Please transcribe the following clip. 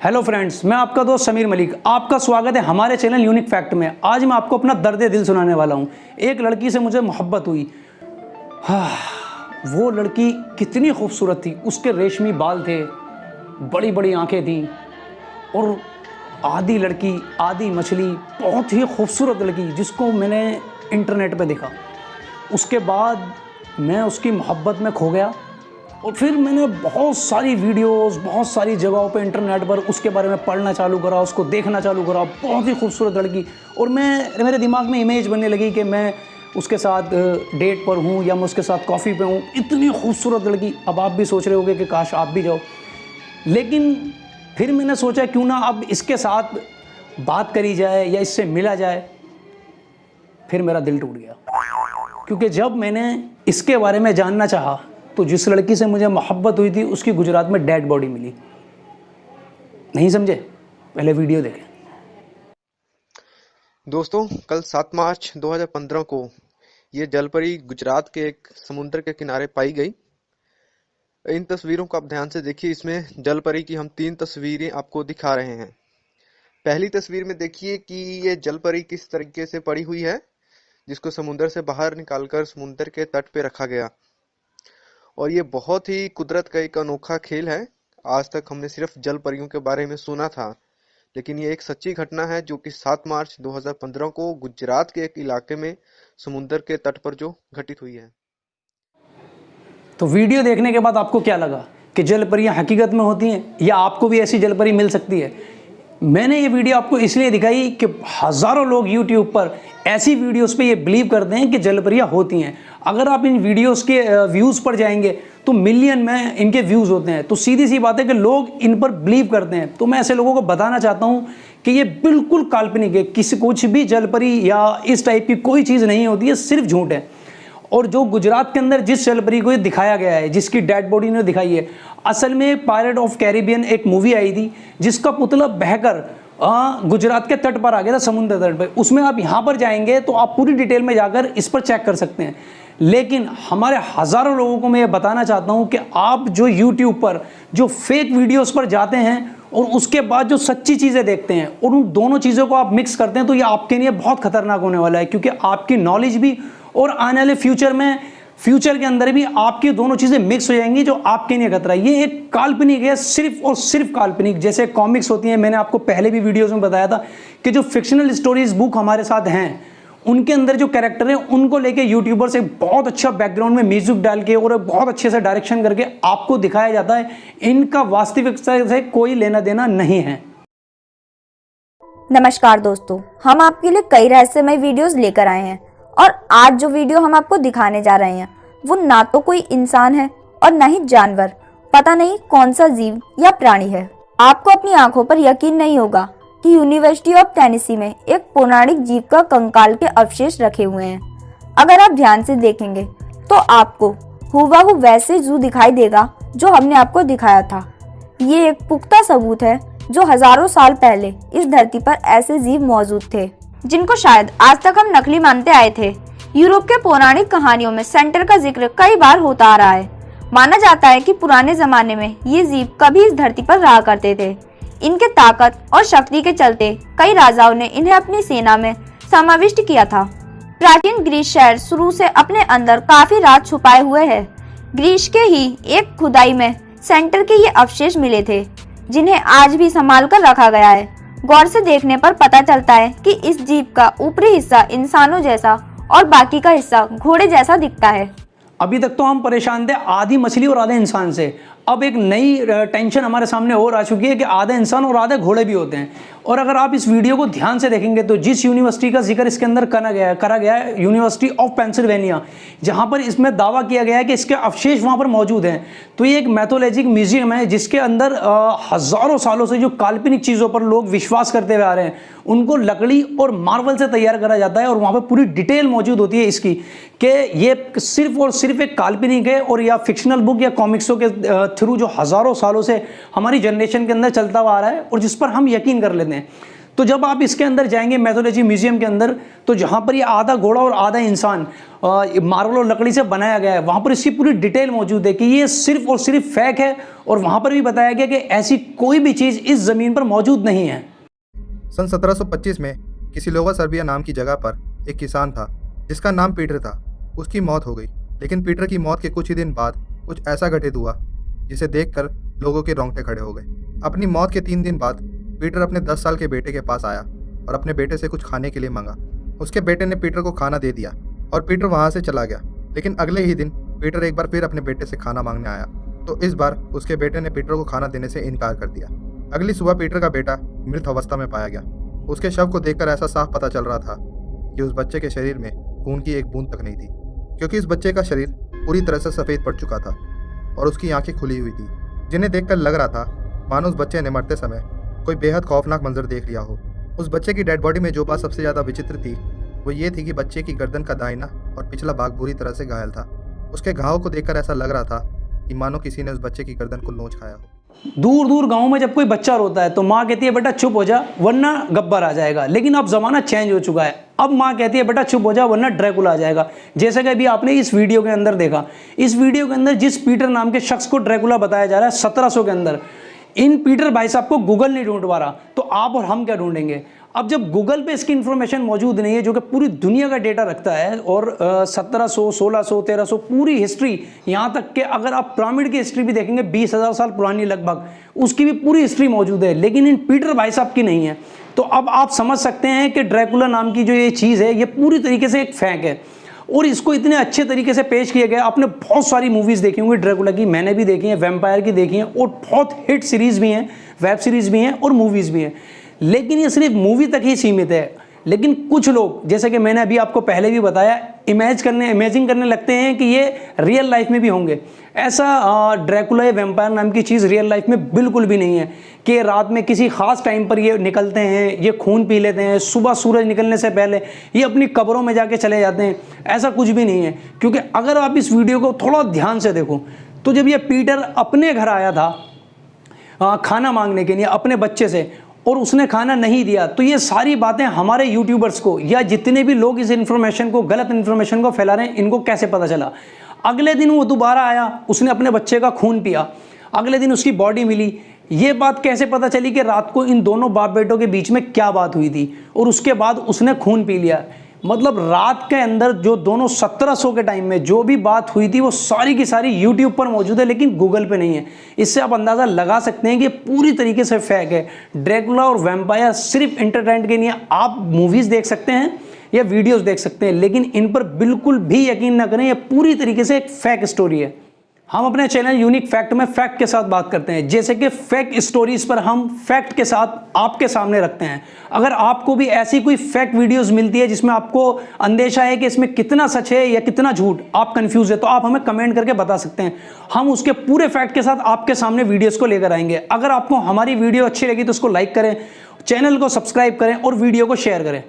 Hello friends, मैं आपका दोस्त समीर मलिक। आपका स्वागत है हमारे चैनल यूनिक फैक्ट में। आज मैं आपको अपना दर्द दिल सुनाने वाला हूँ। एक लड़की से मुझे मोहब्बत हुई। वो लड़की कितनी खूबसूरत थी। उसके रेशमी बाल थे, बड़ी बड़ी आंखें थीं और आधी लड़की आधी मछली, बहुत ही खूबसूरत लड़की जिसको मैंने इंटरनेट पे देखा। उसके बाद मैं उसकी मोहब्बत में खो गया और फिर मैंने बहुत सारी वीडियोस, बहुत सारी जगहों पे इंटरनेट पर उसके बारे में पढ़ना चालू करा, उसको देखना चालू करा। बहुत ही खूबसूरत लड़की। और मेरे दिमाग में इमेज बनने लगी कि मैं उसके साथ डेट पर हूँ या मैं उसके साथ कॉफ़ी पे हूँ। इतनी खूबसूरत लड़की। अब आप भी सोच रहे होगे कि काश आप भी जाओ, लेकिन फिर मैंने सोचा क्यों ना अब इसके साथ बात करी जाए या इससे मिला जाए। फिर मेरा दिल टूट गया, क्योंकि जब मैंने इसके बारे में जानना चाहा तो जिस लड़की से मुझे मोहब्बत हुई थी उसकी गुजरात में डेड बॉडी मिली। नहीं समझे? पहले वीडियो देखें। दोस्तों, कल 7 मार्च 2015 को ये जलपरी गुजरात के एक समुद्र के किनारे पाई गई। इन तस्वीरों को आप ध्यान से देखिए। इसमें जलपरी की हम 3 तस्वीरें आपको दिखा रहे हैं। पहली तस्वीर में देखिए कि ये जलपरी किस तरीके से पड़ी हुई है, जिसको समुद्र से बाहर निकालकर समुद्र के तट पे रखा गया। और ये बहुत ही कुदरत का एक अनोखा खेल है। आज तक हमने सिर्फ जल परियों के बारे में सुना था, लेकिन ये एक सच्ची घटना है जो कि 7 मार्च 2015 को गुजरात के एक इलाके में समुद्र के तट पर जो घटित हुई है। तो वीडियो देखने के बाद आपको क्या लगा कि जलपरियां हकीकत में होती हैं या आपको भी ऐसी जलपरी मिल सकती है? मैंने ये वीडियो आपको इसलिए दिखाई कि हज़ारों लोग यूट्यूब पर ऐसी वीडियोस पे ये बिलीव करते हैं कि जलपरियां होती हैं। अगर आप इन वीडियोस के व्यूज़ पर जाएंगे तो मिलियन में इनके व्यूज़ होते हैं। तो सीधी सी बात है कि लोग इन पर बिलीव करते हैं। तो मैं ऐसे लोगों को बताना चाहता हूँ कि ये बिल्कुल काल्पनिक है। कुछ भी जलपरी या इस टाइप की कोई चीज़ नहीं होती है, सिर्फ झूठ है। और जो गुजरात के अंदर जिस जलपरी को ये दिखाया गया है, जिसकी डेड बॉडी ने दिखाई है, असल में पायरेट ऑफ कैरिबियन एक मूवी आई थी जिसका पुतला बहकर गुजरात के तट पर आ गया था, समुद्र तट पर। उसमें आप यहाँ पर जाएंगे तो आप पूरी डिटेल में जाकर इस पर चेक कर सकते हैं। लेकिन हमारे हज़ारों लोगों को मैं ये बताना चाहता हूँ कि आप जो यूट्यूब पर जो फेक वीडियोस पर जाते हैं और उसके बाद जो सच्ची चीज़ें देखते हैं और उन दोनों चीज़ों को आप मिक्स करते हैं, तो ये आपके लिए बहुत खतरनाक होने वाला है। क्योंकि आपकी नॉलेज भी और आने वाले फ्यूचर के अंदर भी आपकी दोनों चीज़ें मिक्स हो जाएंगी, जो आपके लिए खतरा है। ये एक काल्पनिक है, सिर्फ और सिर्फ काल्पनिक। जैसे कॉमिक्स होती हैं, मैंने आपको पहले भी वीडियोस में बताया था कि जो फिक्शनल स्टोरीज बुक हमारे साथ हैं, उनके अंदर जो कैरेक्टर हैं उनको लेके यूट्यूबर से बहुत अच्छा बैकग्राउंड में म्यूजिक डाल के और बहुत अच्छे से डायरेक्शन करके आपको दिखाया जाता है। इनका वास्तविकता से कोई लेना देना नहीं है। नमस्कार दोस्तों, हम आपके लिए कई रहस्यमय वीडियोस लेकर आए हैं और आज जो वीडियो हम आपको दिखाने जा रहे हैं वो ना तो कोई इंसान है और ना ही जानवर। पता नहीं कौन सा जीव या प्राणी है। आपको अपनी आंखों पर यकीन नहीं होगा कि यूनिवर्सिटी ऑफ टेनेसी में एक पौराणिक जीव का कंकाल के अवशेष रखे हुए हैं। अगर आप ध्यान से देखेंगे तो आपको हूबहू वैसे जू दिखाई देगा जो हमने आपको दिखाया था। ये एक पुख्ता सबूत है जो हजारों साल पहले इस धरती पर ऐसे जीव मौजूद थे जिनको शायद आज तक हम नकली मानते आए थे। यूरोप के पौराणिक कहानियों में सेंटर का जिक्र कई बार होता आ रहा है। माना जाता है कि पुराने जमाने में ये जीव कभी इस धरती पर रहा करते थे। इनके ताकत और शक्ति के चलते कई राजाओं ने इन्हें अपनी सेना में समाविष्ट किया था। प्राचीन ग्रीस शहर शुरू से अपने अंदर काफी राज छुपाए हुए है। ग्रीस के ही एक खुदाई में सेंटर के ये अवशेष मिले थे, जिन्हें आज भी संभाल कर रखा गया है। गौर से देखने पर पता चलता है कि इस जीव का ऊपरी हिस्सा इंसानों जैसा और बाकी का हिस्सा घोड़े जैसा दिखता है। अभी तक तो हम परेशान थे आधी मछली और आधे इंसान से। अब एक नई टेंशन हमारे सामने और आ चुकी है कि आधे इंसान और आधे घोड़े भी होते हैं। और अगर आप इस वीडियो को ध्यान से देखेंगे तो जिस यूनिवर्सिटी का जिक्र इसके अंदर करा गया है, यूनिवर्सिटी ऑफ पेंसिल्वेनिया, जहां पर इसमें दावा किया गया है कि इसके अवशेष वहां पर मौजूद हैं। तो ये एक मैथोलॉजिक म्यूजियम है जिसके अंदर हजारों सालों से जो काल्पनिक चीज़ों पर लोग विश्वास करते हुए आ रहे हैं, उनको लकड़ी और मार्बल से तैयार करा जाता है। और वहाँ पर पूरी डिटेल मौजूद होती है इसकी कि ये सिर्फ और सिर्फ एक काल्पनिक है और या फिक्शनल बुक या कॉमिक्सों के थ्रू जो हज़ारों सालों से हमारी जनरेशन के अंदर चलता हुआ आ रहा है और जिस पर हम यकीन कर लेते हैं। तो जब आप इसके अंदर जाएंगे मैथोलॉजी म्यूजियम के अंदर, तो जहाँ पर ये आधा घोड़ा और आधा इंसान मार्बल और लकड़ी से बनाया गया है, वहाँ पर इसकी पूरी डिटेल मौजूद है कि ये सिर्फ और सिर्फ फेक है। और वहाँ पर भी बताया गया कि ऐसी कोई भी चीज़ इस ज़मीन पर मौजूद नहीं है। सन 1725 में किसी लोगा सर्बिया नाम की जगह पर एक किसान था जिसका नाम पीटर था। उसकी मौत हो गई, लेकिन पीटर की मौत के कुछ ही दिन बाद कुछ ऐसा घटित हुआ जिसे देखकर लोगों के रोंगटे खड़े हो गए। अपनी मौत के 3 दिन बाद पीटर अपने 10 साल के बेटे के पास आया और अपने बेटे से कुछ खाने के लिए मांगा। उसके बेटे ने पीटर को खाना दे दिया और पीटर वहाँ से चला गया। लेकिन अगले ही दिन पीटर एक बार फिर अपने बेटे से खाना मांगने आया, तो इस बार उसके बेटे ने पीटर को खाना देने से इनकार कर दिया। अगली सुबह पीटर का बेटा मृत अवस्था में पाया गया। उसके शव को देखकर ऐसा साफ पता चल रहा था कि उस बच्चे के शरीर में खून की एक बूंद तक नहीं थी, क्योंकि इस बच्चे का शरीर पूरी तरह से सफ़ेद पड़ चुका था और उसकी आंखें खुली हुई थी, जिन्हें देखकर लग रहा था मानो उस बच्चे ने मरते समय कोई बेहद खौफनाक मंजर देख लिया हो। उस बच्चे की डेड बॉडी में जो बात सबसे ज़्यादा विचित्र थी वो ये थी कि बच्चे की गर्दन का दाहिना और पिछला भाग बुरी तरह से घायल था। उसके घाव को देखकर ऐसा लग रहा था कि मानो किसी ने उस बच्चे की गर्दन को नोच खाया हो। दूर दूर गाँव में जब कोई बच्चा रोता है तो माँ कहती है बेटा चुप हो जा वरना गब्बर आ जाएगा। लेकिन अब ज़माना चेंज हो चुका है। अब माँ कहती है बेटा चुप हो जा वरना ड्रैकुला आ जाएगा। जैसा कि अभी आपने इस वीडियो के अंदर देखा, इस वीडियो के अंदर जिस पीटर नाम के शख्स को ड्रैकुला बताया जा रहा है 1700 के अंदर, इन पीटर भाई साहब को गूगल नहीं ढूंढ पा रहा, तो आप और हम क्या ढूंढेंगे। अब जब गूगल पे इसकी इन्फॉर्मेशन मौजूद नहीं है जो कि पूरी दुनिया का डेटा रखता है, और 1700, 1600, 1300 पूरी हिस्ट्री, यहाँ तक कि अगर आप पिरामिड की हिस्ट्री भी देखेंगे 20,000 साल पुरानी लगभग, उसकी भी पूरी हिस्ट्री मौजूद है, लेकिन इन पीटर भाई साहब की नहीं है। तो अब आप समझ सकते हैं कि ड्रैकुला नाम की जो ये चीज़ है ये पूरी तरीके से एक फेक है, और इसको इतने अच्छे तरीके से पेश किया गया। आपने बहुत सारी मूवीज़ देखी होंगी ड्रैकुला की, मैंने भी देखी है, वैम्पायर की देखी है, और बहुत हिट सीरीज़ भी हैं, वेब सीरीज़ भी हैं और मूवीज़ भी हैं। लेकिन ये सिर्फ मूवी तक ही सीमित है। लेकिन कुछ लोग, जैसे कि मैंने अभी आपको पहले भी बताया, इमेजिंग करने लगते हैं कि ये रियल लाइफ में भी होंगे। ऐसा ड्रैकुला या वैम्पायर नाम की चीज़ रियल लाइफ में बिल्कुल भी नहीं है कि रात में किसी ख़ास टाइम पर ये निकलते हैं, ये खून पी लेते हैं, सुबह सूरज निकलने से पहले ये अपनी कब्रों में जाके चले जाते हैं। ऐसा कुछ भी नहीं है, क्योंकि अगर आप इस वीडियो को थोड़ा ध्यान से देखो तो जब ये पीटर अपने घर आया था खाना मांगने के लिए अपने बच्चे से, और उसने खाना नहीं दिया, तो ये सारी बातें हमारे यूट्यूबर्स को या जितने भी लोग इस इन्फॉर्मेशन को, गलत इन्फॉर्मेशन को फैला रहे हैं, इनको कैसे पता चला। अगले दिन वो दोबारा आया, उसने अपने बच्चे का खून पिया, अगले दिन उसकी बॉडी मिली। ये बात कैसे पता चली कि रात को इन दोनों बाप बेटों के बीच में क्या बात हुई थी, और उसके बाद उसने खून पी लिया। मतलब रात के अंदर जो दोनों 1700 के टाइम में जो भी बात हुई थी वो सारी की सारी यूट्यूब पर मौजूद है, लेकिन गूगल पे नहीं है। इससे आप अंदाज़ा लगा सकते हैं कि पूरी तरीके से फेक है। ड्रैकुला और वैम्पायर सिर्फ एंटरटेनमेंट के लिए आप मूवीज़ देख सकते हैं या वीडियोस देख सकते हैं, लेकिन इन पर बिल्कुल भी यकीन ना करें, ये पूरी तरीके से एक फेक स्टोरी है। हम अपने चैनल यूनिक फैक्ट में फैक्ट के साथ बात करते हैं, जैसे कि फेक स्टोरीज पर हम फैक्ट के साथ आपके सामने रखते हैं। अगर आपको भी ऐसी कोई फेक वीडियोस मिलती है जिसमें आपको अंदेशा है कि इसमें कितना सच है या कितना झूठ, आप कंफ्यूज है, तो आप हमें कमेंट करके बता सकते हैं। हम उसके पूरे फैक्ट के साथ आपके सामने वीडियोस को लेकर आएंगे। अगर आपको हमारी वीडियो अच्छी लगी तो उसको लाइक करें, चैनल को सब्सक्राइब करें और वीडियो को शेयर करें।